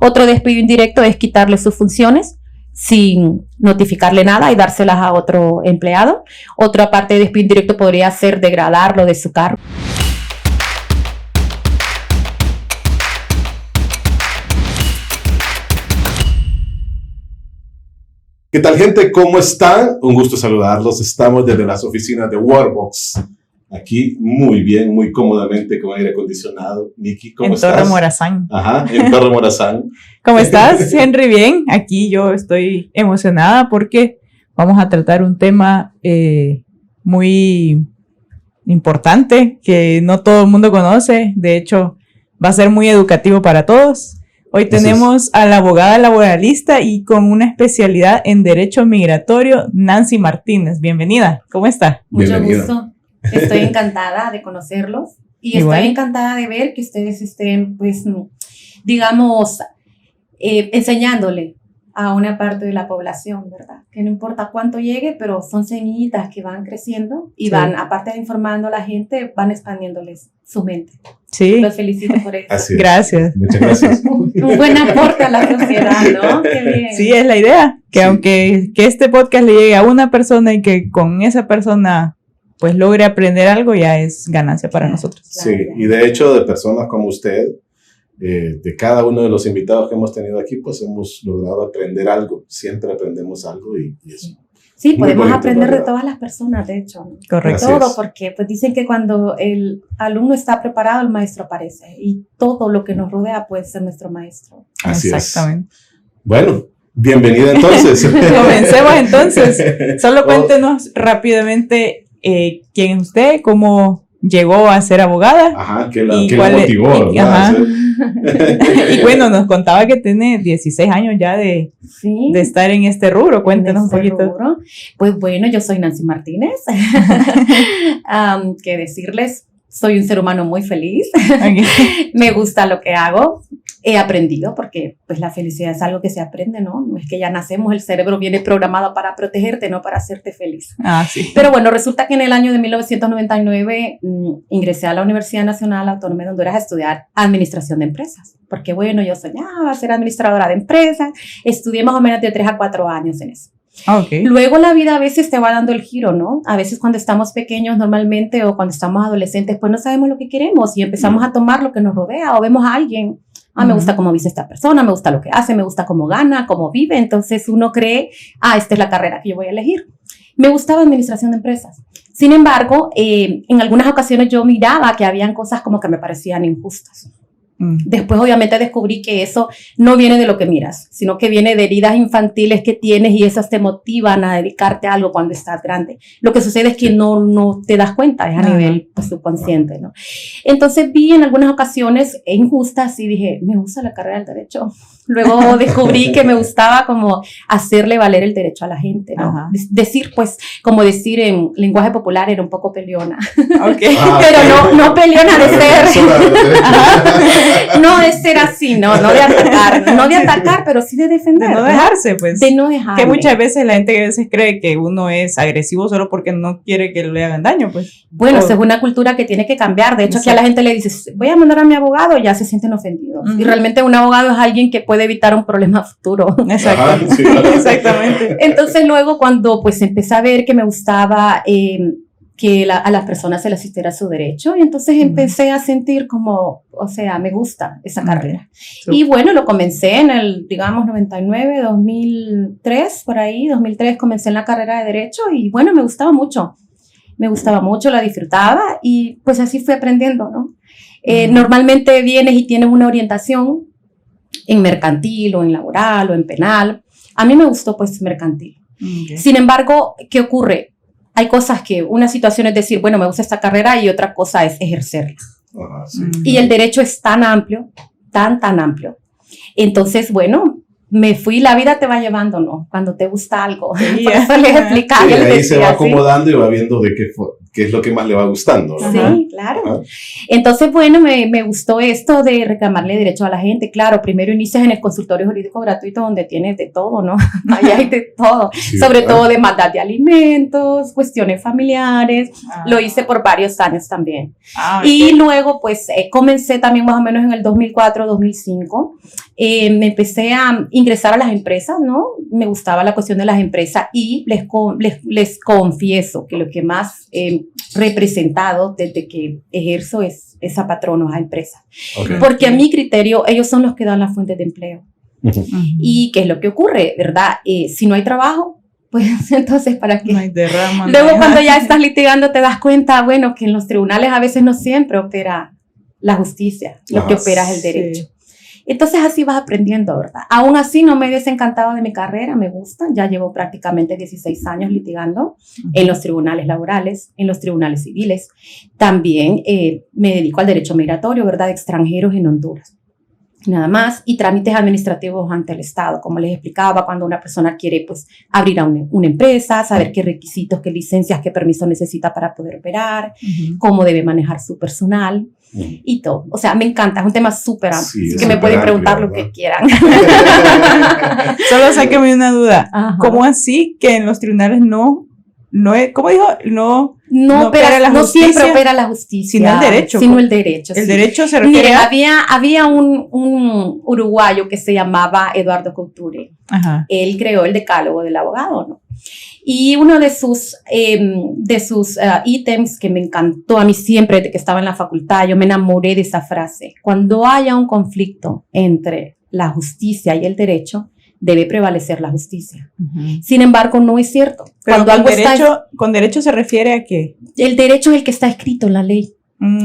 Otro despido indirecto es quitarle sus funciones sin notificarle nada y dárselas a otro empleado. Otra parte de despido indirecto podría ser degradarlo de su cargo. ¿Qué tal, gente? ¿Cómo están? Un gusto saludarlos. Estamos desde las oficinas de Workbox. Aquí muy bien, muy cómodamente con aire acondicionado. Nikki, ¿cómo estás? En Torre Morazán. Ajá, en Torre Morazán. ¿Cómo estás, Henry? Bien, aquí yo estoy emocionada porque vamos a tratar un tema muy importante que no todo el mundo conoce. De hecho, va a ser muy educativo para todos. Hoy tenemos a la abogada laboralista y con una especialidad en Derecho Migratorio, Nancy Martínez. Bienvenida, ¿cómo está? Mucho gusto. Estoy encantada de conocerlos y estoy encantada de ver que ustedes estén, pues, digamos, enseñándole a una parte de la población, ¿verdad? Que no importa cuánto llegue, pero son semillitas que van creciendo y van, aparte de informando a la gente, van expandiéndoles su mente. Sí. Los felicito por eso. Así es. Gracias. Muchas gracias. Un buen aporte a la sociedad, ¿no? Qué bien. Sí, es la idea, que Sí. aunque que este podcast le llegue a una persona y que con esa persona pues logre aprender algo, ya es ganancia para nosotros. Sí, y de hecho, de personas como usted, de cada uno de los invitados que hemos tenido aquí, pues hemos logrado aprender algo. Siempre aprendemos algo y eso. Sí, podemos bonito, aprender de ¿verdad? todas las personas, de hecho. Correcto. Todo, porque pues dicen que cuando el alumno está preparado, el maestro aparece. Y todo lo que nos rodea puede ser nuestro maestro. Así Exactamente. es. Bueno, bienvenida entonces. Comencemos entonces. Solo cuéntenos rápidamente quién es usted, cómo llegó a ser abogada. Ajá, ¿qué y la motivó? ajá. Y bueno, nos contaba que tiene 16 años ya de estar en este rubro. Cuéntenos un poquito. Rubro. Pues bueno, yo soy Nancy Martínez. Que decirles, soy un ser humano muy feliz. Okay. Me gusta lo que hago. He aprendido, porque pues la felicidad es algo que se aprende, ¿no? No es que ya nacemos, el cerebro viene programado para protegerte, no para hacerte feliz. Sí. Pero bueno, resulta que en el año de 1999 ingresé a la Universidad Nacional Autónoma de Honduras a estudiar Administración de Empresas. Porque bueno, yo soñaba ser administradora de empresas. Estudié más o menos de 3 a 4 años en eso. Okay. Luego la vida a veces te va dando el giro, ¿no? A veces cuando estamos pequeños normalmente o cuando estamos adolescentes, pues no sabemos lo que queremos y empezamos a tomar lo que nos rodea o vemos a alguien. Me gusta cómo viste esta persona, me gusta lo que hace, me gusta cómo gana, cómo vive. Entonces uno cree, esta es la carrera que yo voy a elegir. Me gustaba administración de empresas. Sin embargo, en algunas ocasiones yo miraba que habían cosas como que me parecían injustas. Después obviamente descubrí que eso no viene de lo que miras, sino que viene de heridas infantiles que tienes y esas te motivan a dedicarte a algo cuando estás grande. Lo que sucede es que no te das cuenta, es a nivel pues, subconsciente, ¿no? Entonces vi en algunas ocasiones injustas y dije, me gusta la carrera del derecho. Luego descubrí que me gustaba como hacerle valer el derecho a la gente, ¿no? Decir, pues, como decir en lenguaje popular, era un poco peleona. Okay. Pero no peleona de ser. No de ser así, no de atacar, pero sí de defender. De no dejarse, pues. De no dejarme. Que muchas veces la gente a veces cree que uno es agresivo solo porque no quiere que le hagan daño, pues. Bueno, esa es una cultura que tiene que cambiar. De hecho, aquí a la gente le dices, voy a mandar a mi abogado, ya se sienten ofendidos. Y realmente un abogado es alguien que puede evitar un problema futuro. Exacto. Sí. Exactamente. Entonces luego cuando pues empecé a ver que me gustaba que a las personas se les asistiera su derecho, y entonces empecé a sentir como, o sea, me gusta esa carrera. Y bueno, lo comencé en el, digamos, 99, 2003, por ahí, 2003 comencé en la carrera de Derecho y bueno, me gustaba mucho, la disfrutaba y pues así fui aprendiendo, ¿no? Normalmente vienes y tienes una orientación en mercantil o en laboral o en penal. A mí me gustó pues mercantil. Okay. Sin embargo, ¿qué ocurre? Hay cosas que una situación es decir, bueno, me gusta esta carrera y otra cosa es ejercerla. Sí. Y el derecho es tan amplio, tan amplio. Entonces, bueno, me fui, la vida te va llevando, ¿no? Cuando te gusta algo. Por eso les explicaba. Sí, ahí se va acomodando y va viendo de qué es lo que más le va gustando, ¿no? Sí, claro. Ajá. Entonces, bueno, me gustó esto de reclamarle derechos a la gente. Claro, primero inicias en el consultorio jurídico gratuito donde tienes de todo, ¿no? Ahí hay de todo. Sí, Sobre ¿verdad? todo demandas de alimentos, cuestiones familiares. Lo hice por varios años también. Y luego, pues, comencé también más o menos en el 2004, 2005. Me empecé a ingresar a las empresas, ¿no? Me gustaba la cuestión de las empresas y les confieso que lo que más he representado desde que ejerzo es a patronos, a empresas. Okay. Porque a mi criterio, ellos son los que dan las fuentes de empleo. ¿Y qué es lo que ocurre, verdad? Si no hay trabajo, pues entonces, ¿para qué? No hay derrama. Luego, cuando ya estás litigando, te das cuenta, bueno, que en los tribunales a veces no siempre opera la justicia, lo que opera es el derecho. Sí. Entonces, así vas aprendiendo, ¿verdad? Aún así, no me he desencantado de mi carrera, me gusta. Ya llevo prácticamente 16 años litigando en los tribunales laborales, en los tribunales civiles. También me dedico al derecho migratorio, ¿verdad? De extranjeros en Honduras. Nada más, y trámites administrativos ante el Estado, como les explicaba, cuando una persona quiere pues abrir una empresa, saber qué requisitos, qué licencias, qué permiso necesita para poder operar, cómo debe manejar su personal y todo. O sea, me encanta, es un tema súper amplio, Sí, así que me pueden amplio, preguntar lo ¿verdad? que quieran. Solo sáqueme una duda. Ajá. ¿Cómo así que en los tribunales ¿cómo dijo? No opera la no justicia, siempre opera la justicia, sino el derecho. Sino el derecho. El sí. derecho se refiere Mire, a... había un uruguayo que se llamaba Eduardo Couture. Ajá. Él creó el decálogo del abogado, ¿no? Y uno de sus ítems que me encantó a mí siempre desde que estaba en la facultad, yo me enamoré de esa frase. Cuando haya un conflicto entre la justicia y el derecho, debe prevalecer la justicia. Sin embargo, no es cierto. Pero Cuando algo con derecho se refiere a qué? el derecho es el que está escrito en la ley.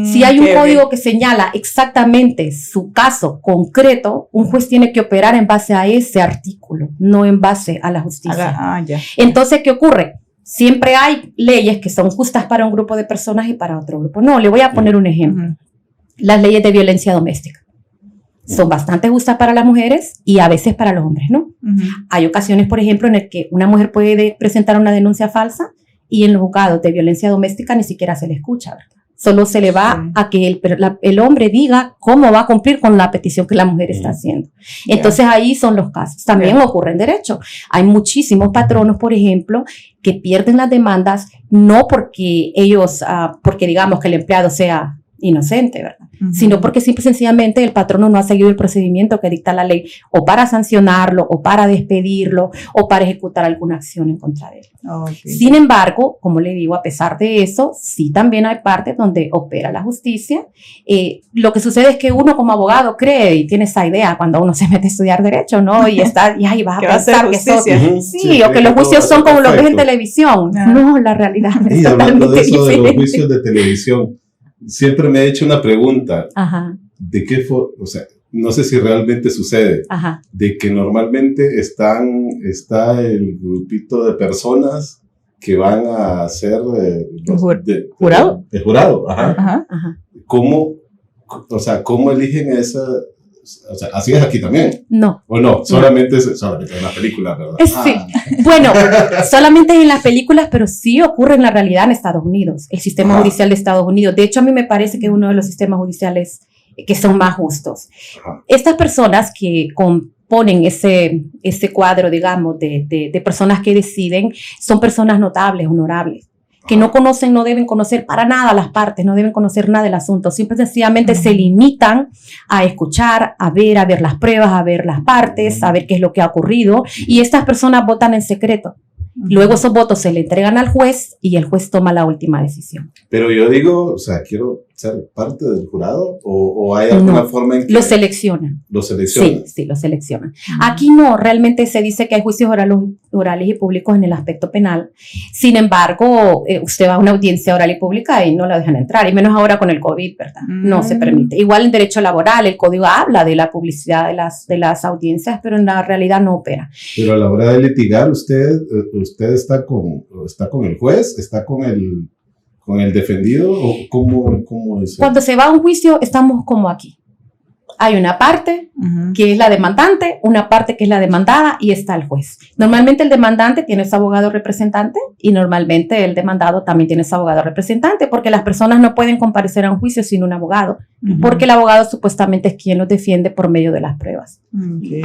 Si hay un código que señala exactamente su caso concreto, un juez tiene que operar en base a ese artículo, no en base a la justicia. Ya. Entonces, ¿qué ocurre? Siempre hay leyes que son justas para un grupo de personas y para otro grupo. No, le voy a poner un ejemplo. Las leyes de violencia doméstica son bastante justas para las mujeres y a veces para los hombres, ¿no? Hay ocasiones, por ejemplo, en las que una mujer puede presentar una denuncia falsa y en los juzgados de violencia doméstica ni siquiera se le escucha, ¿verdad? Solo se le va a que el hombre diga cómo va a cumplir con la petición que la mujer está haciendo. Entonces ahí son los casos. También ocurre en derecho. Hay muchísimos patronos, por ejemplo, que pierden las demandas no porque ellos, porque digamos que el empleado sea inocente, ¿verdad? Sino porque simple y sencillamente el patrono no ha seguido el procedimiento que dicta la ley o para sancionarlo o para despedirlo o para ejecutar alguna acción en contra de él. Sin embargo, como le digo, a pesar de eso, sí también hay partes donde opera la justicia. Lo que sucede es que uno como abogado cree y tiene esa idea cuando uno se mete a estudiar derecho, ¿no? Y ahí vas a pensar que eso, sí, o que los juicios son como los ves en televisión. No, la realidad es Y hablando de totalmente eso de los diferente. juicios de televisión, siempre me he hecho una pregunta. Ajá, ¿De qué o sea, no sé si realmente sucede, ajá. de que normalmente está el grupito de personas que van a ser ¿Jurado? De jurado, ajá. Ajá. Ajá. ¿Cómo eligen esa? O sea, así es aquí también. No. ¿O no? Solamente en las películas, ¿verdad? Sí. Bueno, solamente en las películas, pero sí ocurre en la realidad en Estados Unidos, el sistema judicial de Estados Unidos. De hecho, a mí me parece que es uno de los sistemas judiciales que son más justos. Ajá. Estas personas que componen ese cuadro, digamos, de personas que deciden, son personas notables, honorables, que no conocen, no deben conocer para nada las partes, no deben conocer nada del asunto, simple y sencillamente se limitan a escuchar, a ver las pruebas, a ver las partes, a ver qué es lo que ha ocurrido, y estas personas votan en secreto. Luego esos votos se le entregan al juez y el juez toma la última decisión. Pero yo digo, o sea, quiero ser parte del jurado o hay alguna forma en que lo seleccionan. lo seleccionan. Sí, lo seleccionan. Aquí no, realmente se dice que hay juicios orales y públicos en el aspecto penal. Sin embargo, usted va a una audiencia oral y pública y no la dejan entrar, y menos ahora con el COVID, ¿verdad? No se permite. Igual en derecho laboral, el código habla de la publicidad de las audiencias, pero en la realidad no opera. Pero a la hora de litigar, usted está con el juez, está con el defendido, o cómo es. Cuando se va a un juicio, estamos como aquí. Hay una parte que es la demandante, una parte que es la demandada y está el juez. Normalmente el demandante tiene su abogado representante y normalmente el demandado también tiene su abogado representante porque las personas no pueden comparecer a un juicio sin un abogado porque el abogado supuestamente es quien los defiende por medio de las pruebas. Okay.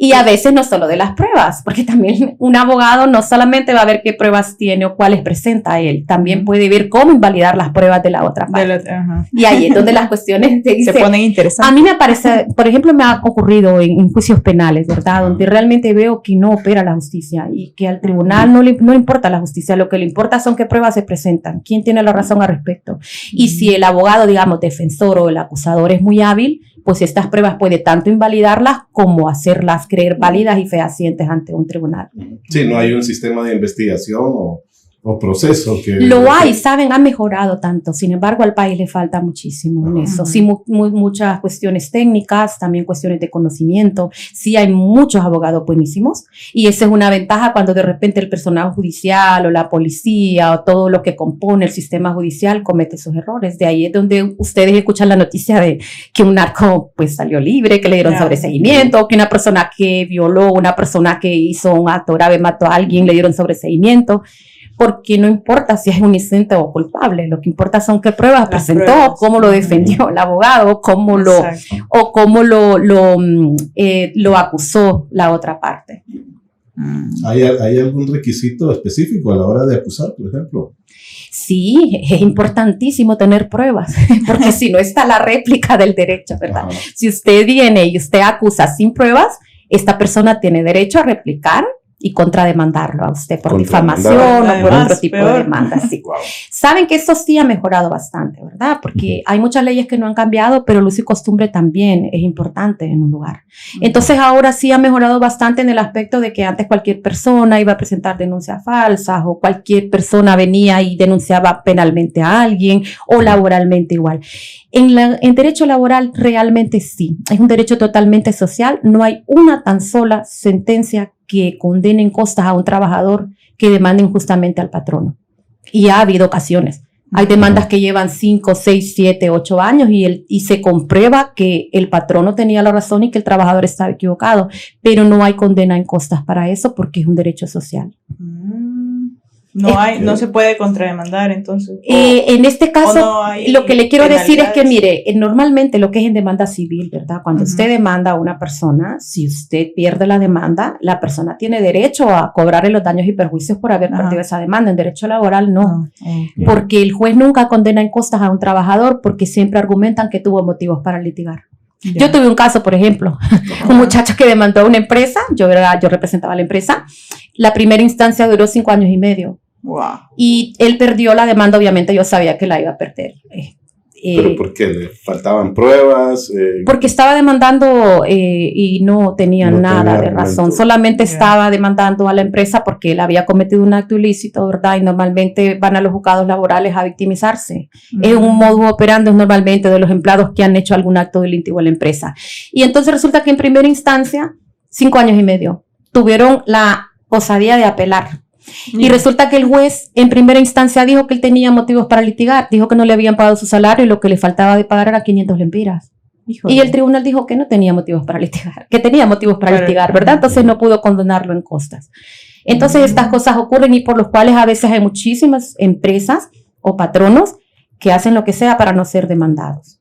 Y a veces no solo de las pruebas, porque también un abogado no solamente va a ver qué pruebas tiene o cuáles presenta él, también puede ver cómo invalidar las pruebas de la otra parte. Y ahí es donde las cuestiones se ponen interesantes. A mí me parece, por ejemplo, me ha ocurrido en juicios penales, ¿verdad? Donde realmente veo que no opera la justicia y que al tribunal no le importa la justicia, lo que le importa son qué pruebas se presentan, quién tiene la razón al respecto. Y si el abogado, digamos, defensor o el acusador es muy hábil, pues estas pruebas puede tanto invalidarlas como hacerlas creer válidas y fehacientes ante un tribunal. Sí, no hay un sistema de investigación o proceso que... Lo hay, saben, ha mejorado tanto. Sin embargo, al país le falta muchísimo en eso. Sí, muchas cuestiones técnicas, también cuestiones de conocimiento. Sí, hay muchos abogados buenísimos y esa es una ventaja cuando de repente el personal judicial o la policía o todo lo que compone el sistema judicial comete sus errores. De ahí es donde ustedes escuchan la noticia de que un narco pues salió libre, que le dieron sobreseimiento, que una persona que violó, una persona que hizo un acto grave, mató a alguien, le dieron sobreseimiento. Porque no importa si es inocente o culpable, lo que importa son qué pruebas presentó, cómo lo defendió el abogado, cómo lo acusó la otra parte. ¿Hay algún requisito específico a la hora de acusar, por ejemplo? Sí, es importantísimo tener pruebas, porque si no está la réplica del derecho, ¿verdad? Ajá. Si usted viene y usted acusa sin pruebas, esta persona tiene derecho a replicar y contrademandarlo a usted por difamación o por otro tipo de demanda. Sí. Wow. Saben que eso sí ha mejorado bastante, ¿verdad? Porque hay muchas leyes que no han cambiado, pero el uso y costumbre también es importante en un lugar. Entonces ahora sí ha mejorado bastante en el aspecto de que antes cualquier persona iba a presentar denuncias falsas o cualquier persona venía y denunciaba penalmente a alguien o laboralmente igual. En derecho laboral realmente sí, es un derecho totalmente social, no hay una tan sola sentencia que condenen costas a un trabajador que demande injustamente al patrono. Y ha habido ocasiones. Hay demandas que llevan 5, 6, 7, 8 años y se comprueba que el patrono tenía la razón y que el trabajador estaba equivocado, pero no hay condena en costas para eso porque es un derecho social. No se puede contrademandar, entonces. En este caso, lo que le quiero decir es que, mire, normalmente lo que es en demanda civil, ¿verdad? Cuando usted demanda a una persona, si usted pierde la demanda, la persona tiene derecho a cobrarle los daños y perjuicios por haber perdido esa demanda. En derecho laboral, no. Porque el juez nunca condena en costas a un trabajador porque siempre argumentan que tuvo motivos para litigar. Yo tuve un caso, por ejemplo, un muchacho que demandó a una empresa, yo representaba a la empresa, la primera instancia duró 5 años y medio. Wow. Y él perdió la demanda, obviamente yo sabía que la iba a perder. ¿Pero por qué? ¿Le faltaban pruebas? Porque estaba demandando y no tenía nada de razón. Solamente estaba demandando a la empresa porque él había cometido un acto ilícito, ¿verdad? Y normalmente van a los juzgados laborales a victimizarse. Es un modus operandi normalmente de los empleados que han hecho algún acto delictivo en la empresa. Y entonces resulta que en primera instancia, 5 años y medio, tuvieron la osadía de apelar. Y resulta que el juez en primera instancia dijo que él tenía motivos para litigar, dijo que no le habían pagado su salario y lo que le faltaba de pagar era 500 lempiras. Híjole. Y el tribunal dijo que no tenía motivos para litigar, que tenía motivos para litigar, ¿verdad? Entonces no pudo condenarlo en costas. Entonces estas cosas ocurren y por los cuales a veces hay muchísimas empresas o patronos que hacen lo que sea para no ser demandados.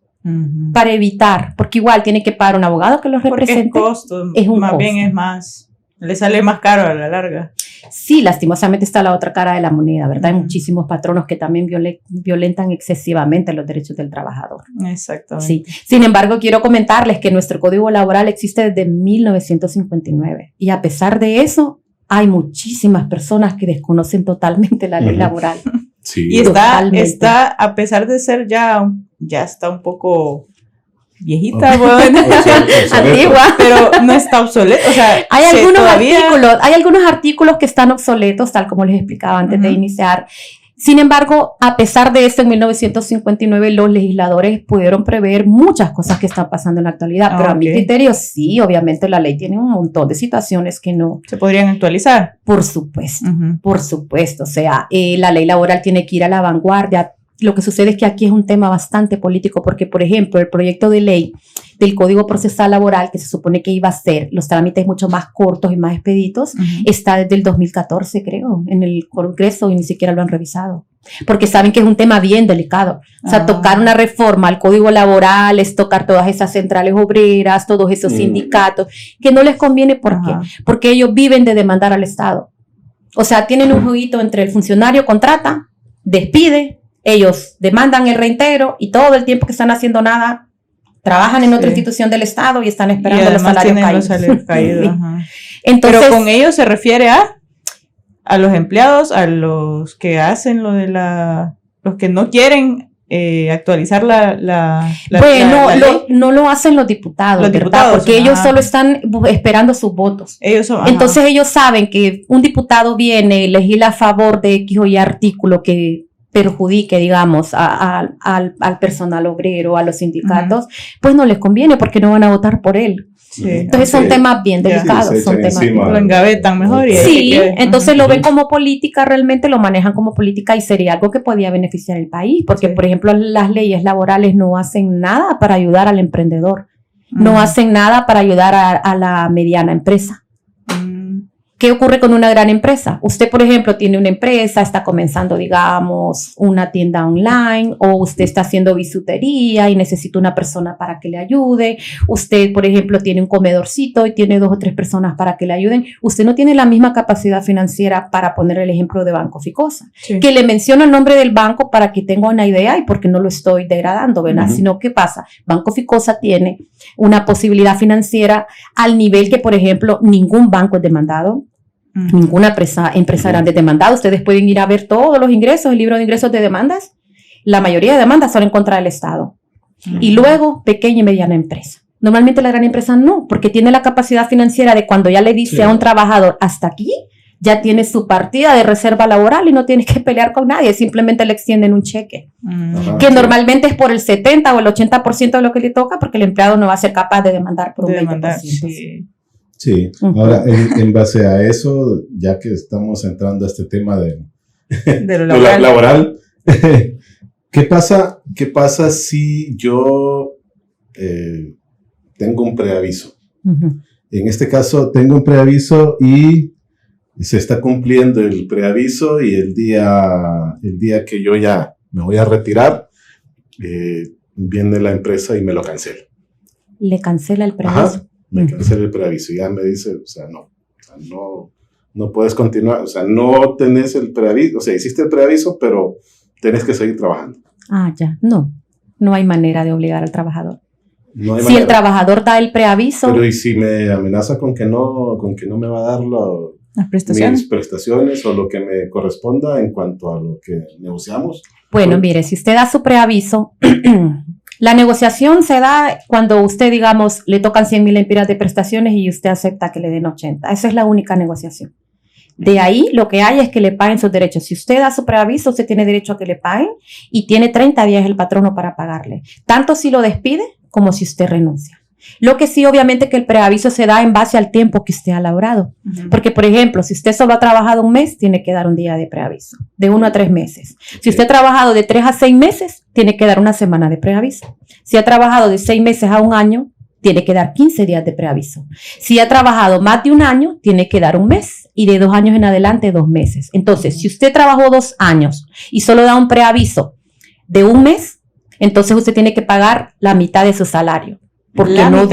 Para evitar, porque igual tiene que pagar un abogado que los represente. Porque es costo, más bien es más, le sale más caro a la larga. Sí, lastimosamente está la otra cara de la moneda, ¿verdad? Hay muchísimos patronos que también violentan excesivamente los derechos del trabajador. Exactamente. Sí. Sin embargo, quiero comentarles que nuestro Código Laboral existe desde 1959 y a pesar de eso, hay muchísimas personas que desconocen totalmente la ley laboral. Sí. Y está, a pesar de ser ya está un poco viejita, bueno, antigua, pero no está obsoleto. O sea, hay algunos artículos que están obsoletos, tal como les explicaba antes de iniciar. Sin embargo, a pesar de esto, en 1959 los legisladores pudieron prever muchas cosas que están pasando en la actualidad, pero a mi criterio sí, obviamente la ley tiene un montón de situaciones que no se podrían actualizar. Por supuesto, por supuesto. O sea, la ley laboral tiene que ir a la vanguardia. Lo que sucede es que aquí es un tema bastante político porque, por ejemplo, el proyecto de ley del Código Procesal Laboral, que se supone que iba a ser los trámites mucho más cortos y más expeditos, está desde el 2014, creo, en el Congreso y ni siquiera lo han revisado. Porque saben que es un tema bien delicado. O sea, tocar una reforma al Código Laboral es tocar todas esas centrales obreras, todos esos sindicatos, que no les conviene. ¿Por qué? Porque ellos viven de demandar al Estado. O sea, tienen un jueguito entre el funcionario contrata, despide, ellos demandan el reintegro y todo el tiempo que están haciendo nada, trabajan en otra institución del Estado y están esperando los salarios caídos. Entonces, pero con ellos se refiere a los empleados, a los que hacen lo de los que no quieren actualizar la ley. No lo hacen los diputados, ¿verdad? Porque ellos solo están esperando sus votos. Entonces ellos saben que un diputado viene y legisla a favor de X o Y artículo que perjudique, digamos, al personal obrero, a los sindicatos, pues no les conviene porque no van a votar por él. Entonces son temas bien delicados, son temas que lo engavetan mejor. Entonces lo ven como política, realmente lo manejan como política y sería algo que podía beneficiar el país, porque por ejemplo las leyes laborales no hacen nada para ayudar al emprendedor, no hacen nada para ayudar a la mediana empresa. ¿Qué ocurre con una gran empresa? Usted, por ejemplo, tiene una empresa, está comenzando, digamos, una tienda online, o usted está haciendo bisutería y necesita una persona para que le ayude. Usted, por ejemplo, tiene un comedorcito y tiene 2 o 3 personas para que le ayuden. Usted no tiene la misma capacidad financiera para poner el ejemplo de Banco Ficosa. Que le menciono el nombre del banco para que tenga una idea y porque no lo estoy degradando, ¿verdad? Sino, ¿qué pasa? Banco Ficosa tiene una posibilidad financiera al nivel que, por ejemplo, ningún banco es demandado. Ninguna empresa grande es demandada. Ustedes pueden ir a ver todos los ingresos, el libro de ingresos de demandas. La mayoría de demandas son en contra del Estado. Y luego, pequeña y mediana empresa. Normalmente la gran empresa no, porque tiene la capacidad financiera de cuando ya le dice a un trabajador, hasta aquí, ya tiene su partida de reserva laboral y no tienes que pelear con nadie, simplemente le extienden un cheque. Que normalmente es por el 70 o el 80% de lo que le toca, porque el empleado no va a ser capaz de demandar por un 20%. Sí, ahora en base a eso, ya que estamos entrando a este tema de lo laboral, ¿qué pasa si yo tengo un preaviso? En este caso, tengo un preaviso y se está cumpliendo el preaviso y el día que yo ya me voy a retirar, viene la empresa y me lo cancela. ¿Le cancela el preaviso? Me cancela el preaviso y ya me dice, no puedes continuar, no tenés el preaviso, hiciste el preaviso, pero tenés que seguir trabajando. No hay manera de obligar al trabajador. No hay si manera. El trabajador da el preaviso. Pero ¿y si me amenaza con que no me va a dar mis prestaciones o lo que me corresponda en cuanto a lo que negociamos? Bueno, mire, si usted da su preaviso, la negociación se da cuando usted, digamos, le tocan 100,000 lempiras de prestaciones y usted acepta que le den 80. Esa es la única negociación. De ahí lo que hay es que le paguen sus derechos. Si usted da su preaviso, usted tiene derecho a que le paguen y tiene 30 días el patrono para pagarle. Tanto si lo despide como si usted renuncia. Lo que sí, obviamente, que el preaviso se da en base al tiempo que usted ha laborado. Porque, por ejemplo, si usted solo ha trabajado un mes, tiene que dar un día de preaviso, de 1 a 3 meses. Si usted ha trabajado de 3 a 6 meses, tiene que dar una semana de preaviso. Si ha trabajado de 6 meses a 1 año, tiene que dar 15 días de preaviso. Si ha trabajado más de 1 año, tiene que dar 1 mes. Y de 2 años en adelante, 2 meses. Entonces, si usted trabajó 2 años y solo da un preaviso de 1 mes, entonces usted tiene que pagar la mitad de su salario. Porque no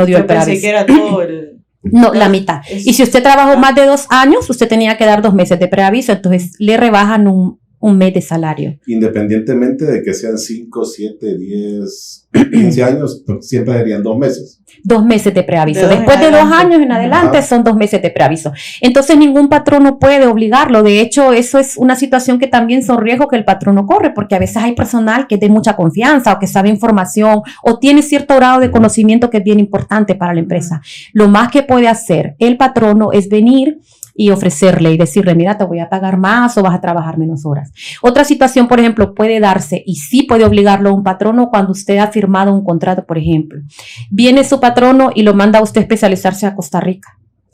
dio el preaviso. Pensé que era todo el... No, la mitad. Y si usted trabajó más de 2 años, usted tenía que dar 2 meses de preaviso, entonces le rebajan un mes de salario. Independientemente de que sean 5, 7, 10, 15 años, siempre serían 2 meses. 2 meses de preaviso. Después de 2 años en adelante son 2 meses de preaviso. Entonces ningún patrono puede obligarlo. De hecho, eso es una situación que también son riesgos que el patrono corre, porque a veces hay personal que es de mucha confianza o que sabe información o tiene cierto grado de conocimiento que es bien importante para la empresa. Lo más que puede hacer el patrono es venir y ofrecerle y decirle, mira, te voy a pagar más o vas a trabajar menos horas. Otra situación, por ejemplo, puede darse y sí puede obligarlo a un patrono cuando usted ha firmado un contrato, por ejemplo. Viene su patrono y lo manda a usted especializarse a Costa Rica.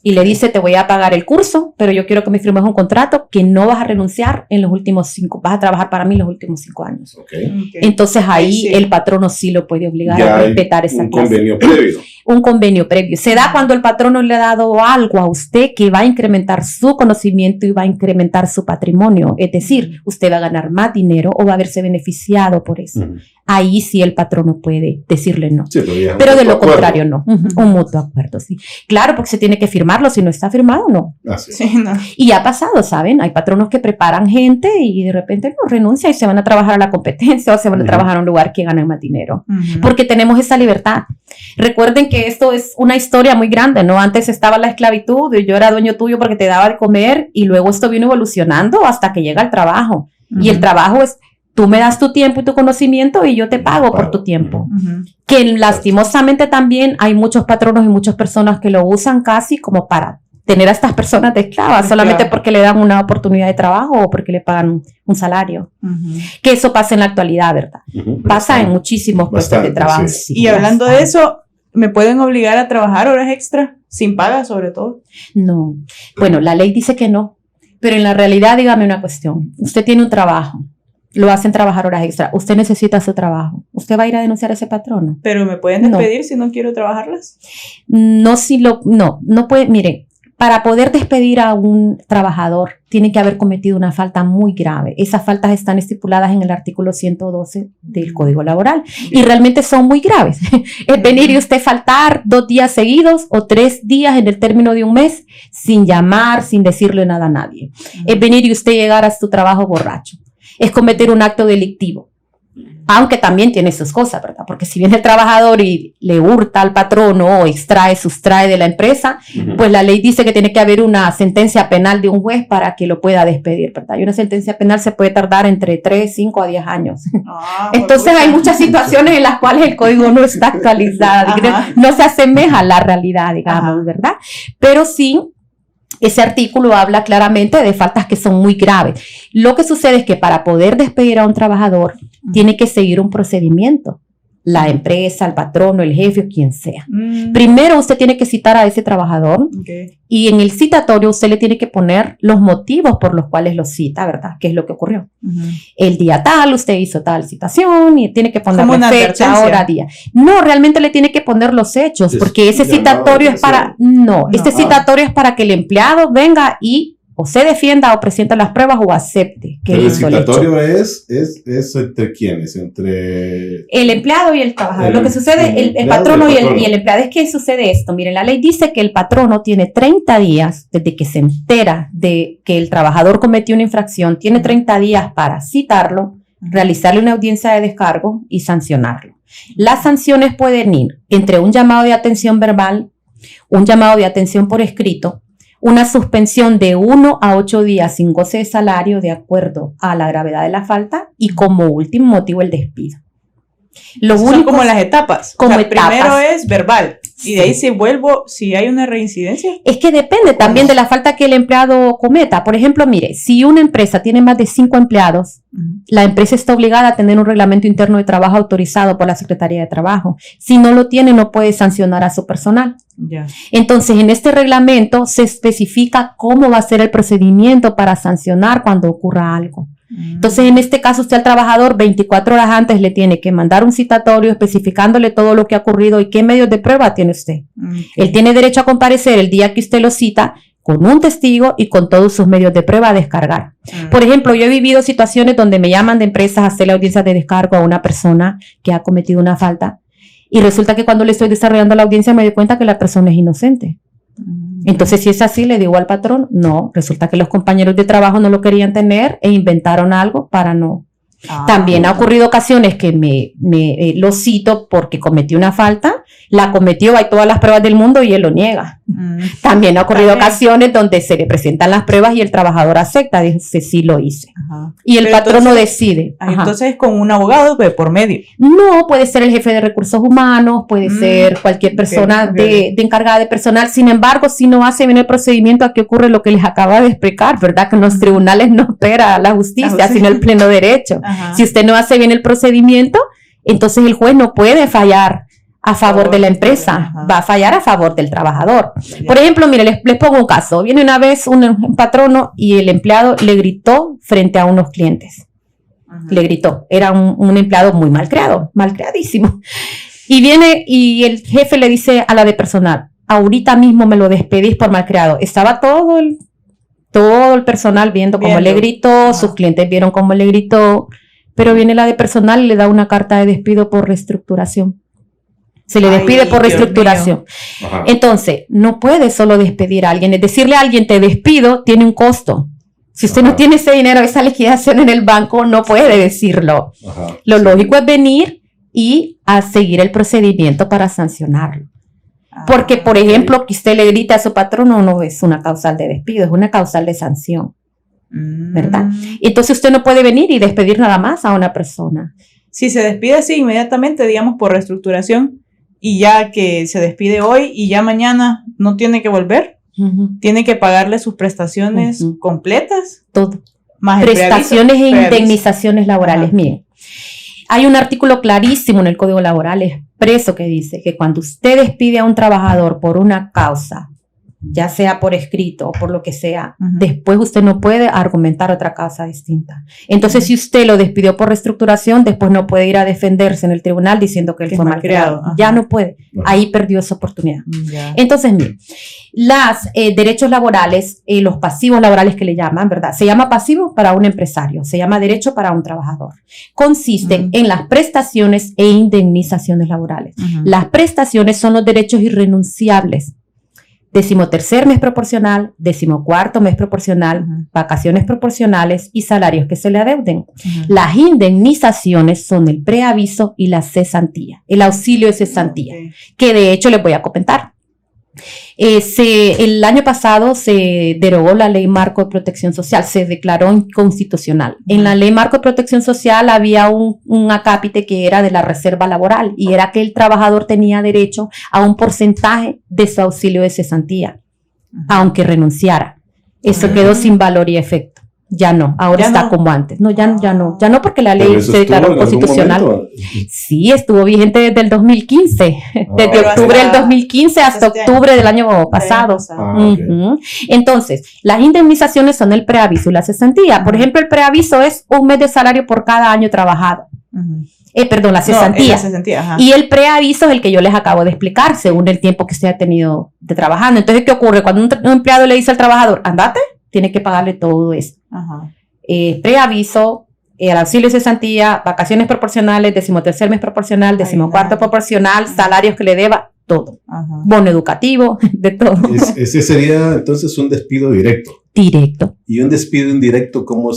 y le dice, te voy a pagar el curso, pero yo quiero que me firmes un contrato que no vas a renunciar en los últimos 5, vas a trabajar para mí los últimos 5 años. Okay. Entonces ahí Sí. el patrono sí lo puede obligar Ya a hay respetar esa un clase. convenio previo. Un convenio previo. Se da cuando el patrono le ha dado algo a usted que va a incrementar su conocimiento y va a incrementar su patrimonio. Es decir, usted va a ganar más dinero o va a verse beneficiado por eso. Ahí sí el patrono puede decirle no. Sí, pero ya es un Pero de lo mutuo acuerdo. contrario no. Un mutuo acuerdo, sí. Claro, porque se tiene que firmarlo. Si no está firmado, no. Así es. Sí, no. Y ha pasado, ¿saben? Hay patronos que preparan gente y de repente no renuncia y se van a trabajar a la competencia o se van a trabajar a un lugar que ganen más dinero. Porque tenemos esa libertad. Recuerden que esto es una historia muy grande, ¿no? Antes estaba la esclavitud y yo era dueño tuyo porque te daba de comer y luego esto vino evolucionando hasta que llega el trabajo. Y el trabajo es, tú me das tu tiempo y tu conocimiento y yo te pago por tu tiempo. Que lastimosamente también hay muchos patronos y muchas personas que lo usan casi como para tener a estas personas de esclavas, solamente porque le dan una oportunidad de trabajo o porque le pagan un salario. Que eso pasa en la actualidad, ¿verdad? Pasa en muchísimos puestos de trabajo. sí. Sí, Y hablando de bastante. eso, ¿me pueden obligar a trabajar horas extra? Sin paga, sobre todo. No. Bueno, la ley dice que no, pero en la realidad, dígame una cuestión. Usted tiene un trabajo, lo hacen trabajar horas extra, usted necesita su trabajo. ¿Usted va a ir a denunciar a ese patrono? Pero ¿me pueden No. despedir si no quiero trabajarlas? No puede, mire, para poder despedir a un trabajador, tiene que haber cometido una falta muy grave. Esas faltas están estipuladas en el artículo 112 del Código Laboral y realmente son muy graves. Es venir y usted faltar 2 días seguidos o 3 días en el término de un mes sin llamar, sin decirle nada a nadie. Es venir y usted llegar a su trabajo borracho. Es cometer un acto delictivo. Aunque también tiene sus cosas, ¿verdad? Porque si viene el trabajador y le hurta al patrono o sustrae de la empresa, pues la ley dice que tiene que haber una sentencia penal de un juez para que lo pueda despedir, ¿verdad? Y una sentencia penal se puede tardar entre 3, 5 a 10 años. Entonces hay muchas situaciones en las cuales el código no está actualizado, no se asemeja a la realidad, digamos, ¿verdad? Pero sí, ese artículo habla claramente de faltas que son muy graves. Lo que sucede es que para poder despedir a un trabajador, tiene que seguir un procedimiento. La empresa, el patrono, el jefe o quien sea. Primero usted tiene que citar a ese trabajador y en el citatorio usted le tiene que poner los motivos por los cuales lo cita, ¿verdad? ¿Qué es lo que ocurrió? El día tal, usted hizo tal citación y tiene que ponerle fecha, hora, día. No, realmente le tiene que poner los hechos porque ese citatorio es para... Este citatorio es para que el empleado venga y o se defienda o presenta las pruebas o acepte que el hizo el hecho. citatorio es entre quiénes, entre el empleado y el trabajador. Lo que sucede, el patrono y el empleado, es que sucede esto. Miren, la ley dice que el patrono tiene 30 días desde que se entera de que el trabajador cometió una infracción, tiene 30 días para citarlo, realizarle una audiencia de descargo y sancionarlo. Las sanciones pueden ir entre un llamado de atención verbal, un llamado de atención por escrito, una suspensión de 1 a 8 días sin goce de salario de acuerdo a la gravedad de la falta y como último motivo el despido. Son como las etapas. Como etapas. Primero es verbal y de ahí si hay una reincidencia. Es que depende también de la falta que el empleado cometa. Por ejemplo, mire, si una empresa tiene más de 5 empleados, la empresa está obligada a tener un reglamento interno de trabajo autorizado por la Secretaría de Trabajo. Si no lo tiene, no puede sancionar a su personal. Entonces, en este reglamento se especifica cómo va a ser el procedimiento para sancionar cuando ocurra algo. Entonces, en este caso, usted al trabajador 24 horas antes le tiene que mandar un citatorio especificándole todo lo que ha ocurrido y qué medios de prueba tiene usted. Él tiene derecho a comparecer el día que usted lo cita con un testigo y con todos sus medios de prueba a descargar. Por ejemplo, yo he vivido situaciones donde me llaman de empresas a hacer la audiencia de descargo a una persona que ha cometido una falta y resulta que cuando le estoy desarrollando la audiencia me doy cuenta que la persona es inocente. Entonces, si es así, le digo al patrón, no, resulta que los compañeros de trabajo no lo querían tener e inventaron algo para no. También ha ocurrido ocasiones que lo cito porque cometió una falta, la cometió, hay todas las pruebas del mundo y él lo niega. También ha ocurrido ocasiones donde se le presentan las pruebas y el trabajador acepta, dice sí lo hice. Y el patrono decide. Entonces con un abogado de por medio. No, puede ser el jefe de recursos humanos, puede ser cualquier persona de encargada de personal. Sin embargo, si no hace bien el procedimiento, aquí ocurre lo que les acaba de explicar, ¿verdad? Que en los tribunales no opera la justicia, sino el pleno derecho. Si usted no hace bien el procedimiento, entonces el juez no puede fallar a favor de la empresa, Ajá. va a fallar a favor del trabajador. Ya. Por ejemplo, mire, les pongo un caso. Viene una vez un patrono y el empleado le gritó frente a unos clientes. Ajá. Le gritó. Era un empleado muy malcriadísimo. Y viene y el jefe le dice a la de personal, ahorita mismo me lo despedís por malcriado. Estaba todo el personal viendo cómo le gritó, Ajá. sus clientes vieron cómo le gritó, pero viene la de personal y le da una carta de despido por reestructuración. Se le despide por Dios reestructuración. Ajá. Entonces, no puede solo despedir a alguien. Es decirle a alguien, te despido, tiene un costo. Si usted no Ajá. tiene ese dinero, esa liquidación en el banco, no puede decirlo. Ajá. Lo Sí. lógico es venir y a seguir el procedimiento para sancionarlo. Porque, por ejemplo, que usted le grita a su patrono no es una causal de despido, es una causal de sanción, ¿verdad? Entonces usted no puede venir y despedir nada más a una persona. Si se despide así inmediatamente, digamos, por reestructuración, y ya que se despide hoy y ya mañana no tiene que volver, tiene que pagarle sus prestaciones Ujú. completas, Todo. más el Prestaciones e preaviso. indemnizaciones laborales. Ajá. Miren, hay un artículo clarísimo en el Código Laboral expreso que dice que cuando usted despide a un trabajador por una causa, ya sea por escrito o por lo que sea, Ujú. después usted no puede argumentar otra causa distinta. Entonces, si usted lo despidió por reestructuración, después no puede ir a defenderse en el tribunal diciendo que él Que es fue malcriado. malcriado. Ajá. Ya no puede. Ajá. Ahí perdió esa oportunidad. Ya. Entonces, mire, los derechos laborales, los pasivos laborales que le llaman, ¿verdad? Se llama pasivo para un empresario, se llama derecho para un trabajador. Consisten en las prestaciones e indemnizaciones laborales. Ujú. Las prestaciones son los derechos irrenunciables. 13º mes proporcional, 14º mes proporcional, Ujú. vacaciones proporcionales y salarios que se le adeuden. Ujú. Las indemnizaciones son el preaviso y la cesantía, el auxilio de cesantía, Ok. que de hecho les voy a comentar. El año pasado se derogó la Ley Marco de Protección Social, se declaró inconstitucional. En la Ley Marco de Protección Social había un acápite que era de la reserva laboral y era que el trabajador tenía derecho a un porcentaje de su auxilio de cesantía, aunque renunciara. Eso Ah. quedó sin valor y efecto. Ya no, ahora Ya está no. como antes. No, ya no porque la ley Pero eso se declaró estuvo en algún constitucional. momento. Sí, estuvo vigente desde el 2015, desde Pero octubre hasta- del 2015 hasta este año. octubre del año pasado. Ah, ok. Ujú. Entonces, las indemnizaciones son el preaviso y la cesantía. Por Ujú. ejemplo, el preaviso es un mes de salario por cada año trabajado. Ujú. Perdón, la No, cesantía. es la cesantía, ajá. Y el preaviso es el que yo les acabo de explicar, según el tiempo que usted ha tenido de trabajando. Entonces, ¿qué ocurre? Cuando un empleado le dice al trabajador, andate, tiene que pagarle todo eso. Ajá. Preaviso, el auxilio de cesantía, vacaciones proporcionales, 13º mes proporcional, 14º proporcional, salarios que le deba, todo. Ajá. Bono educativo, de todo. Ese sería entonces un despido directo. Directo. Y un despido indirecto, ¿cómo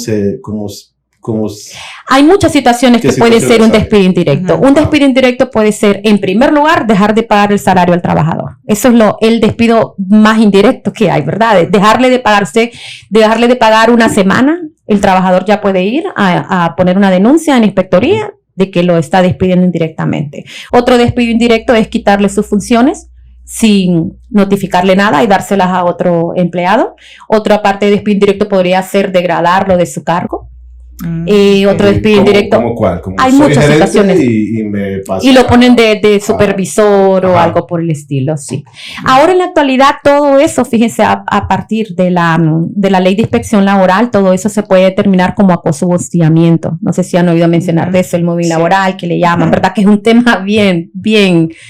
Hay muchas situaciones ¿Qué que puede ser un situaciones hay? despido indirecto. Ujú. Un despido indirecto puede ser, en primer lugar, dejar de pagar el salario al trabajador. Eso es el despido más indirecto que hay, ¿verdad? Dejarle de pagar una semana, el trabajador ya puede ir a poner una denuncia en inspectoría de que lo está despidiendo indirectamente. Otro despido indirecto es quitarle sus funciones sin notificarle nada y dárselas a otro empleado. Otra parte de despido indirecto podría ser degradarlo de su cargo. Otro despido indirecto. ¿Cómo cuál? Como Hay soy muchas gerente situaciones. y me pasa. Y lo ponen de supervisor o Ajá. algo por el estilo, sí. Ahora en la actualidad todo eso, fíjense, a partir de la ley de inspección laboral, todo eso se puede determinar como acoso o hostigamiento. No sé si han oído mencionar de eso, el móvil Sí. laboral que le llaman, ¿verdad? Que es un tema bien,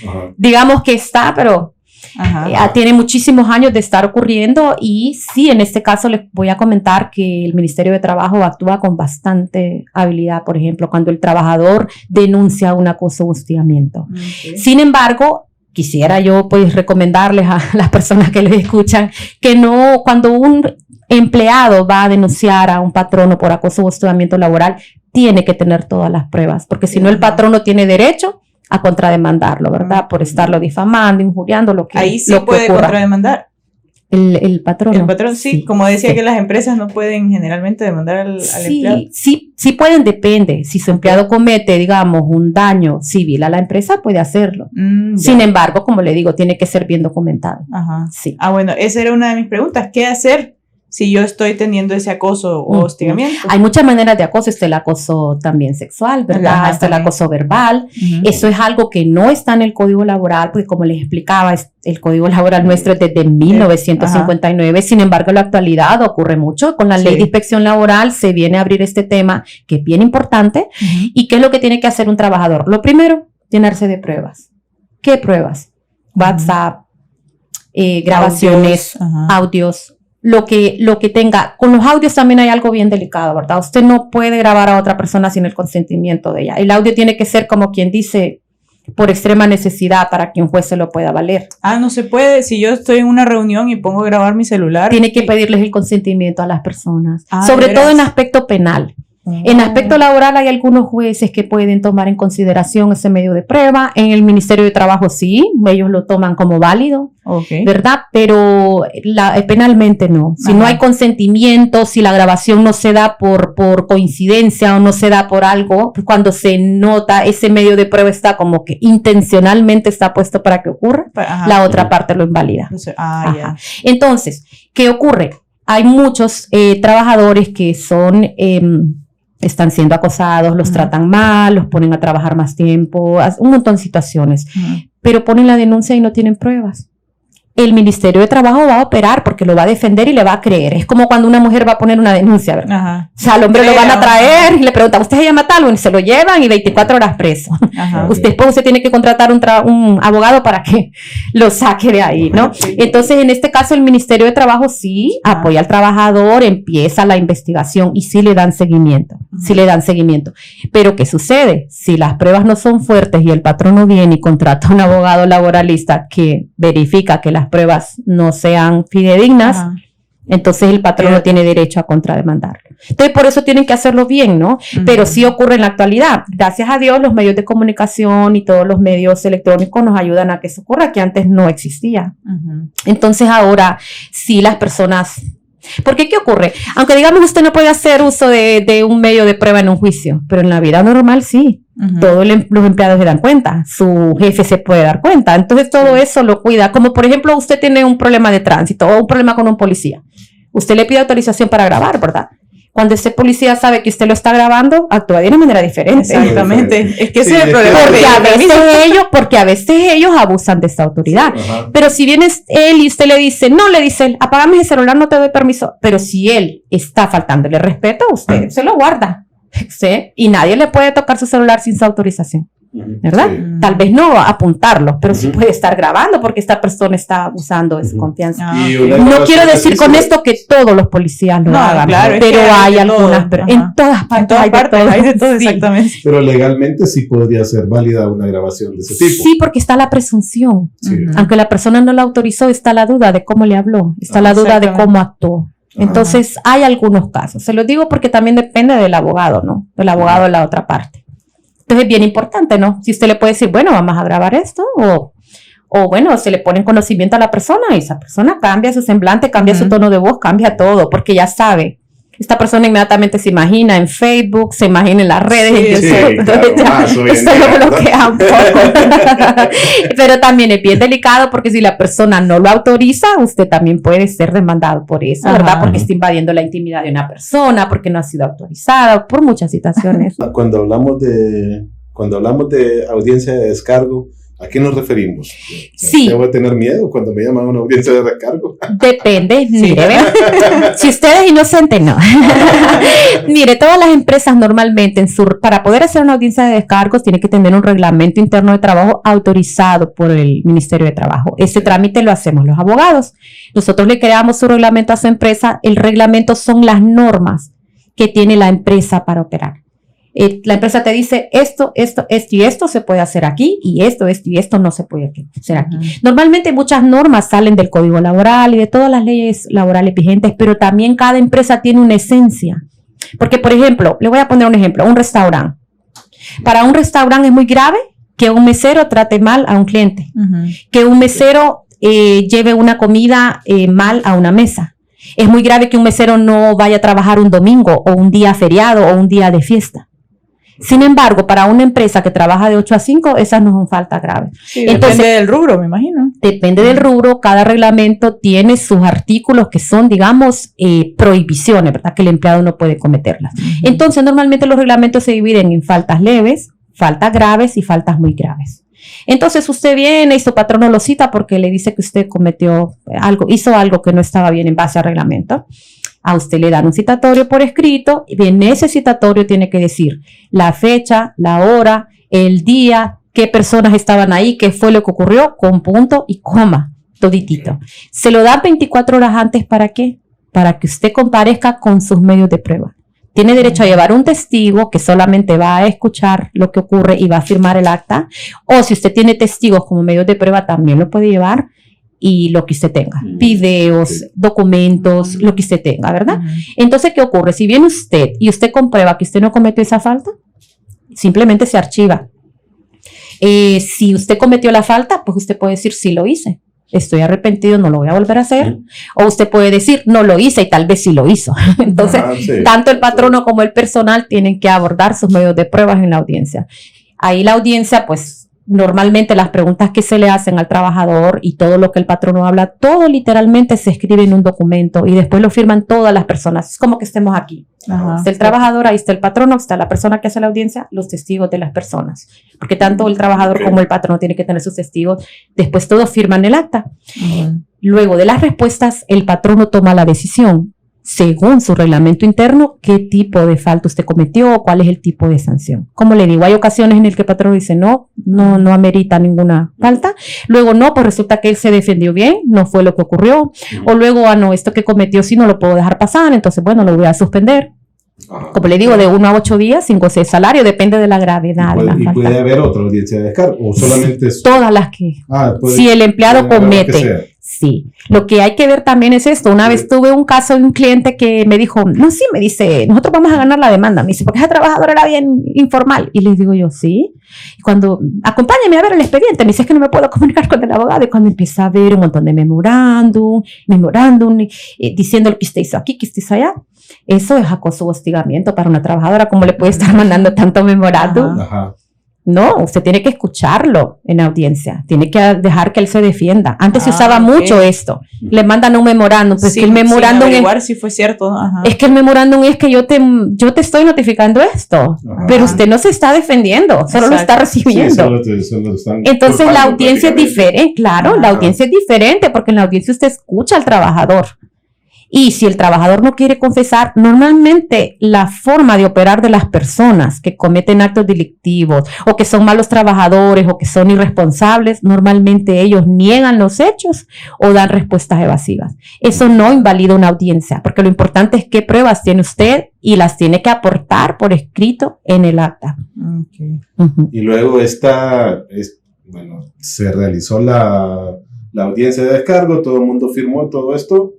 Ajá. digamos que está, pero Ajá. tiene muchísimos años de estar ocurriendo y sí, en este caso les voy a comentar que el Ministerio de Trabajo actúa con bastante habilidad, por ejemplo, cuando el trabajador denuncia un acoso o hostigamiento. Ok. Sin embargo, quisiera yo pues recomendarles a las personas que les escuchan que no, cuando un empleado va a denunciar a un patrono por acoso o hostigamiento laboral, tiene que tener todas las pruebas, porque si no el patrono tiene derecho a contrademandarlo, ¿verdad? Por estarlo difamando, injuriando, lo que Ahí sí lo que puede ocurra. contrademandar. El patrono. El patrón sí, como decía que las empresas no pueden generalmente demandar al empleado. Sí pueden, depende. Si su empleado comete, digamos, un daño civil a la empresa, puede hacerlo. Ya. Sin embargo, como le digo, tiene que ser bien documentado. Ajá. Sí. Bueno, esa era una de mis preguntas. ¿Qué hacer si yo estoy teniendo ese acoso o hostigamiento? Hay muchas maneras de acoso. Está el acoso también sexual, ¿verdad? Ajá, está el también. acoso verbal. Ujú. Eso es algo que no está en el Código Laboral, porque como les explicaba, el Código Laboral nuestro es desde 1959. Sin embargo, en la actualidad ocurre mucho. Con la Ley Sí. de Inspección Laboral se viene a abrir este tema que es bien importante. Ujú. ¿Y qué es lo que tiene que hacer un trabajador? Lo primero, llenarse de pruebas. ¿Qué pruebas? WhatsApp, grabaciones, Ajá. audios, lo que tenga. Con los audios también hay algo bien delicado, ¿verdad? Usted no puede grabar a otra persona sin el consentimiento de ella. El audio tiene que ser como quien dice, por extrema necesidad para que un juez se lo pueda valer. No se puede. Si yo estoy en una reunión y pongo a grabar mi celular. Tiene que pedirles el consentimiento a las personas, Ah, sobre ¿de todo veras? en aspecto penal. Oh. En aspecto laboral hay algunos jueces que pueden tomar en consideración ese medio de prueba. En el Ministerio de Trabajo sí, ellos lo toman como válido, Ok. ¿verdad? Pero penalmente no. Si Ajá. no hay consentimiento, si la grabación no se da por coincidencia o no se da por algo, pues cuando se nota ese medio de prueba está como que intencionalmente está puesto para que ocurra, Ajá. la otra parte lo invalida. Entonces, Ajá. ya. Entonces, ¿qué ocurre? Hay muchos trabajadores que son, están siendo acosados, los Ujú. tratan mal, los ponen a trabajar más tiempo, un montón de situaciones, Ujú. pero ponen la denuncia y no tienen pruebas. El Ministerio de Trabajo va a operar porque lo va a defender y le va a creer. Es como cuando una mujer va a poner una denuncia, ¿verdad? Ajá. O sea, al hombre lo van a Creo. traer y le preguntan, ¿usted se llama tal? Y se lo llevan y 24 horas preso. Ajá. Usted tiene que contratar un abogado para que lo saque de ahí, ¿no? Sí. Entonces, en este caso, el Ministerio de Trabajo sí Ajá. apoya al trabajador, empieza la investigación y sí le dan seguimiento, sí le dan seguimiento. Pero, ¿qué sucede? Si las pruebas no son fuertes y el patrón no viene y contrata a un abogado laboralista que verifica que las pruebas no sean fidedignas, Ajá. entonces el patrón no tiene derecho a contrademandarlo. Entonces, por eso tienen que hacerlo bien, ¿no? Pero Ujú. sí ocurre en la actualidad. Gracias a Dios, los medios de comunicación y todos los medios electrónicos nos ayudan a que eso ocurra, que antes no existía. Ujú. Entonces, ahora sí las personas... Porque, ¿qué ocurre? Aunque digamos usted no puede hacer uso de un medio de prueba en un juicio, pero en la vida normal sí. Ujú. Todos los empleados se dan cuenta, su jefe se puede dar cuenta. Entonces, todo eso lo cuida. Como, por ejemplo, usted tiene un problema de tránsito o un problema con un policía. Usted le pide autorización para grabar, ¿verdad? Cuando ese policía sabe que usted lo está grabando, actúa de una manera diferente. Exactamente. Es que ese Sí, es el problema. Porque a veces ellos abusan de esta autoridad. Ajá. Pero si viene él y usted le dice, no, le dice él, apágame ese celular, no te doy permiso. Pero si él está faltándole respeto, usted se lo guarda. ¿Sí? Y nadie le puede tocar su celular sin su autorización, ¿verdad? Sí. Tal vez no apuntarlo, pero sí Ujú. puede estar grabando porque esta persona está abusando de su Ujú. confianza. Ah, Y ok. una No grabación quiero de decir con piso, esto que todos los policías lo No, hagan, claro, es pero que hay hay de todo. algunas, Ajá. en todas partes, En todas hay de partes todo. hay de todo, Sí. exactamente. Pero legalmente sí podría ser válida una grabación de ese tipo. Sí, porque está la presunción. Sí. Ujú. Aunque la persona no la autorizó, está la duda de cómo le habló, está la duda de Exactamente. cómo actuó. Entonces, hay algunos casos. Se los digo porque también depende del abogado, ¿no? Del abogado de la otra parte. Entonces, es bien importante, ¿no? Si usted le puede decir, bueno, vamos a grabar esto, o bueno, se le pone en conocimiento a la persona y esa persona cambia su semblante, cambia su Ujú. tono de voz, cambia todo, porque ya sabe. Esta persona inmediatamente se imagina en Facebook, se imagina en las redes, Sí, en sí, YouTube. claro, Entonces, ya, más hoy en esto día, lo ¿verdad? bloquea un poco. Pero también es bien delicado porque si la persona no lo autoriza, usted también puede ser demandado por eso, Ajá. ¿verdad? Porque está invadiendo la intimidad de una persona, porque no ha sido autorizada, por muchas situaciones. Cuando hablamos de audiencia de descargo, ¿a qué nos referimos? Sí. ¿Debo tener miedo cuando me llaman a una audiencia de descargo? Depende, mire, ¿ve? Si usted es inocente, no. Mire, todas las empresas normalmente, para poder hacer una audiencia de descargos, tienen que tener un reglamento interno de trabajo autorizado por el Ministerio de Trabajo. Ese trámite lo hacemos los abogados. Nosotros le creamos su reglamento a su empresa. El reglamento son las normas que tiene la empresa para operar. La empresa te dice esto y esto se puede hacer aquí y esto y esto no se puede hacer aquí. Ujú. Normalmente muchas normas salen del Código Laboral y de todas las leyes laborales vigentes, pero también cada empresa tiene una esencia. Porque, por ejemplo, le voy a poner un ejemplo, un restaurante. Para un restaurante es muy grave que un mesero trate mal a un cliente, Ujú. que un mesero lleve una comida mal a una mesa. Es muy grave que un mesero no vaya a trabajar un domingo o un día feriado o un día de fiesta. Sin embargo, para una empresa que trabaja de 8 a 5, esas no son faltas graves. Sí, Entonces, depende del rubro, me imagino. Depende del rubro, cada reglamento tiene sus artículos que son, digamos, prohibiciones, ¿verdad? Que el empleado no puede cometerlas. Entonces, normalmente los reglamentos se dividen en faltas leves, faltas graves y faltas muy graves. Entonces, usted viene y su patrono lo cita porque le dice que usted hizo algo que no estaba bien en base al reglamento. A usted le dan un citatorio por escrito y en ese citatorio tiene que decir la fecha, la hora, el día, qué personas estaban ahí, qué fue lo que ocurrió, con punto y coma, toditito. Se lo da 24 horas antes, ¿para qué? Para que usted comparezca con sus medios de prueba. Tiene derecho a llevar un testigo que solamente va a escuchar lo que ocurre y va a firmar el acta. O si usted tiene testigos como medios de prueba, también lo puede llevar y lo que usted tenga. Videos, documentos, lo que usted tenga, ¿verdad? Entonces, ¿qué ocurre? Si viene usted y usted comprueba que usted no cometió esa falta, simplemente se archiva. Si usted cometió la falta, pues usted puede decir, sí lo hice. Estoy arrepentido, no lo voy a volver a hacer. O usted puede decir, no lo hice y tal vez sí lo hizo. Entonces, tanto el patrono como el personal tienen que abordar sus medios de pruebas en la audiencia. Ahí la audiencia, pues, normalmente las preguntas que se le hacen al trabajador y todo lo que el patrono habla, todo literalmente se escribe en un documento y después lo firman todas las personas. Es como que estemos aquí. Ajá. Está el trabajador, ahí está el patrono, está la persona que hace la audiencia, los testigos de las personas. Porque tanto el trabajador como el patrono tienen que tener sus testigos. Después todos firman el acta. Luego de las respuestas, el patrono toma la decisión, según su reglamento interno, qué tipo de falta usted cometió o cuál es el tipo de sanción. Como le digo, hay ocasiones en el que el patrono dice no amerita ninguna falta. Luego no, pues resulta que él se defendió bien, no fue lo que ocurrió. O luego, no, esto que cometió sí no lo puedo dejar pasar, entonces bueno, lo voy a suspender. Como le digo, de 1 a 8 días sin goce de salario, depende de la gravedad. ¿Y puede haber otra audiencia de descargo? ¿O solamente es todas las que... si el empleado comete... Sí, lo que hay que ver también es esto. Una vez tuve un caso de un cliente que me dijo, me dice, nosotros vamos a ganar la demanda. Me dice, porque ese trabajador era bien informal. Y les digo yo, sí. Y cuando, acompáñame a ver el expediente, me dice, es que no me puedo comunicar con el abogado. Y cuando empieza a ver un montón de memorándum, diciendo lo que usted hizo aquí, que usted hizo allá. Eso es acoso o hostigamiento para una trabajadora. ¿Cómo le puede estar mandando tanto memorándum? No, usted tiene que escucharlo en audiencia, tiene que dejar que él se defienda. Antes se usaba mucho esto, le mandan un memorándum, pues que el memorándum es, si fue cierto. Es que el memorándum es que yo te estoy notificando esto, pero usted no se está defendiendo, solo lo está recibiendo. Entonces la audiencia es diferente, claro, la audiencia es diferente porque en la audiencia usted escucha al trabajador. Y si el trabajador no quiere confesar, normalmente la forma de operar de las personas que cometen actos delictivos o que son malos trabajadores o que son irresponsables, normalmente ellos niegan los hechos o dan respuestas evasivas. Eso no invalida una audiencia, porque lo importante es qué pruebas tiene usted y las tiene que aportar por escrito en el acta. Y luego se realizó la audiencia de descargo, todo el mundo firmó todo esto.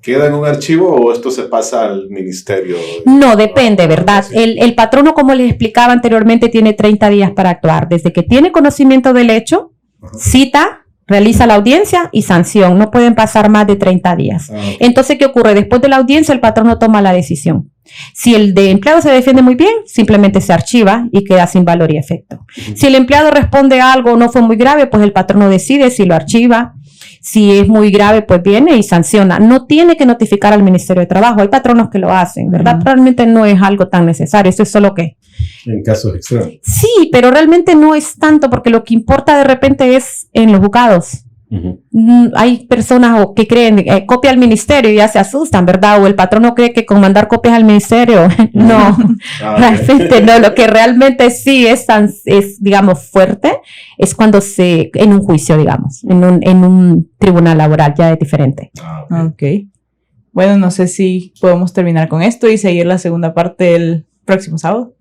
¿Queda en un archivo o esto se pasa al ministerio? No, depende, ¿verdad? El patrono, como les explicaba anteriormente, tiene 30 días para actuar. Desde que tiene conocimiento del hecho, cita, realiza la audiencia y sanción. No pueden pasar más de 30 días. Entonces, ¿qué ocurre? Después de la audiencia, el patrono toma la decisión. Si el de empleado se defiende muy bien, simplemente se archiva y queda sin valor y efecto. Si el empleado responde algo no fue muy grave, pues el patrono decide si lo archiva. Si es muy grave, pues viene y sanciona. No tiene que notificar al Ministerio de Trabajo. Hay patronos que lo hacen, ¿verdad? Realmente no es algo tan necesario. Eso es solo que... En casos extremos. Sí, pero realmente no es tanto porque lo que importa de repente es en los juzgados. Hay personas que creen, copia al ministerio y ya se asustan, ¿verdad? O el patrono cree que con mandar copias al ministerio, no, realmente no. Lo que realmente sí es digamos, fuerte, es cuando en un juicio, digamos, en un tribunal laboral, ya es diferente. Okay. Bueno, no sé si podemos terminar con esto y seguir la segunda parte el próximo sábado.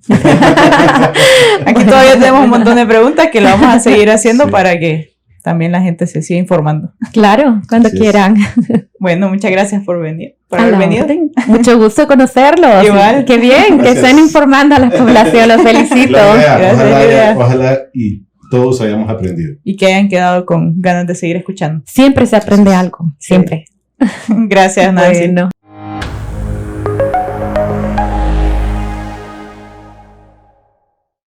Aquí todavía tenemos un montón de preguntas que lo vamos a seguir haciendo para que también la gente se siga informando. Claro, cuando quieran. Bueno, muchas gracias por venir. Por haber venido. Mucho gusto conocerlos. Igual. Qué bien, que estén informando a la población. Los felicito. Ojalá y todos hayamos aprendido. Y que hayan quedado con ganas de seguir escuchando. Siempre se aprende algo. Siempre. Gracias, Nancy. Bueno.